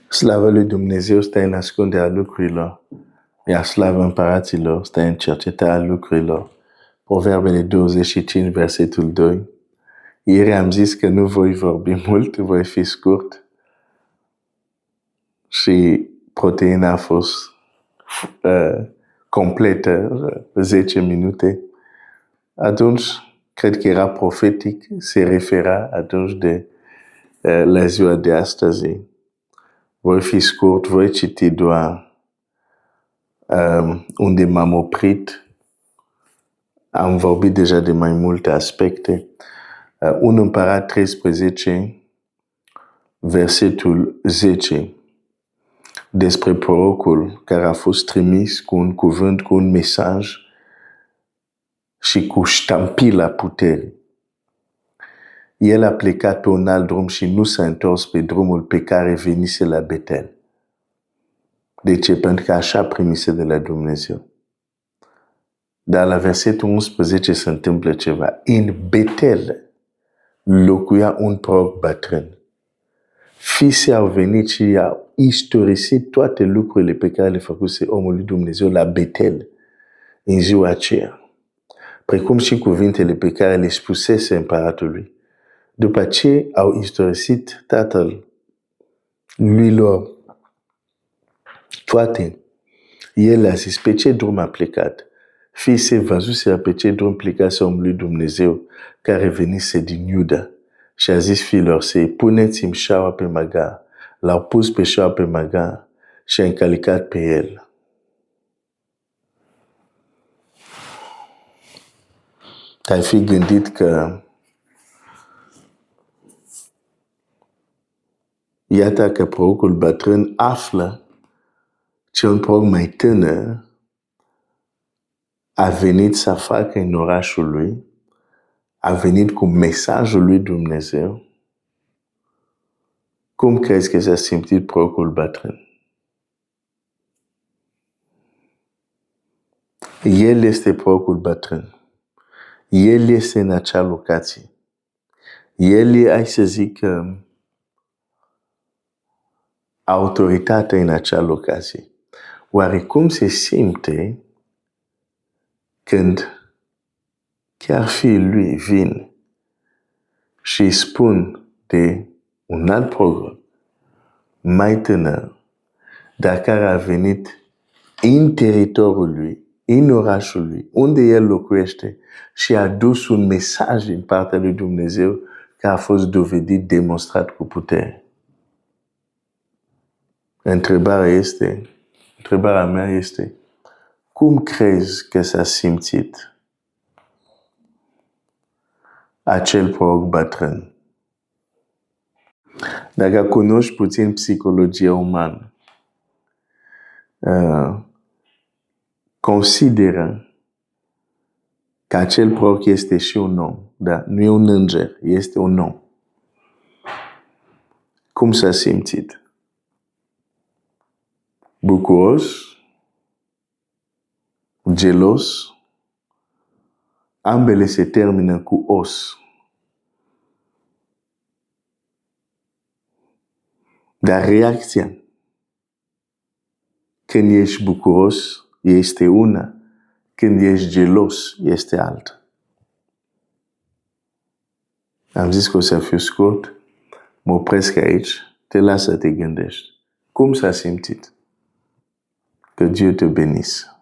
Slavă lui Dumnezeu stă în ascunderea lucrurilor, iar slavă împăraților stă în cercetarea lucrurilor. Proverbele 25, versetul 2. Ieri am zis că nu voi vorbi mult, voi fi scurt. Și proteina a fost completă, 10 minute. Atunci, cred că era profetic, se refera atunci de la ziua de astăzi. Voi fi scurt, voi citi doar unde m-am oprit. Am vorbit deja de mai multe aspecte. 1 Împărat 13, versetul 10, despre prorocul care a fost trimis cu un cuvânt, cu un mesaj și cu ștampila puterii. El a plecat pe un alt drum și nu s-a întors pe drumul pe care venise la Betel. De ce? Pentru că așa primise de la Dumnezeu. Dar la versetul 11 se întâmplă ceva. În Betel locuia un proroc bătrân. Fiii au venit și i-au istorisit toate lucrurile pe care le făcuse omul lui Dumnezeu la Betel în ziua aceea. Precum și cuvintele pe care le spusese împăratului. După ce au istorisit tatăl lui lor toate, el a zis, pe ce drum a plecat? Fiii se văzuseră pe ce drum plecase omul lui Dumnezeu care venise din Iuda. Și a zis fiilor săi, puneți-mi șaua pe măgar. L-au pus pe șaua pe măgar și a încălicat pe el. Te-ai fi gândit că iată că prorocul bătrân află ce un proroc mai tânăr a venit să facă în orașul lui, a venit cu mesajul lui Dumnezeu. Cum crezi că s-a simțit prorocul bătrân? El este prorocul bătrân. El este în acea locație. El e, hai să zic, autoritatea în acea locație. Oare cum se simte când chiar fiii lui vin și îi spun de un alt program mai tânăr, dar care a venit în teritoriul lui, în orașul lui, unde el locuiește și a dus un mesaj din partea lui Dumnezeu care a fost dovedit, demonstrat cu putere. Întrebarea mea este, cum crezi că s-a simțit acel proroc bătrân? Dacă cunoști puțin psihologia umană, consideră că acel proroc este și un om, dar nu e un înger, este un om. Cum s-a simțit? Bucuros? Gelos? Ambele se termină cu os. Dar reacția când ești bucuros este una, când ești gelos este alta. Am zis că o să fiu scurt, mă opresc aici, te las să te gândești. Cum s-a simțit? Que Dieu te bénisse.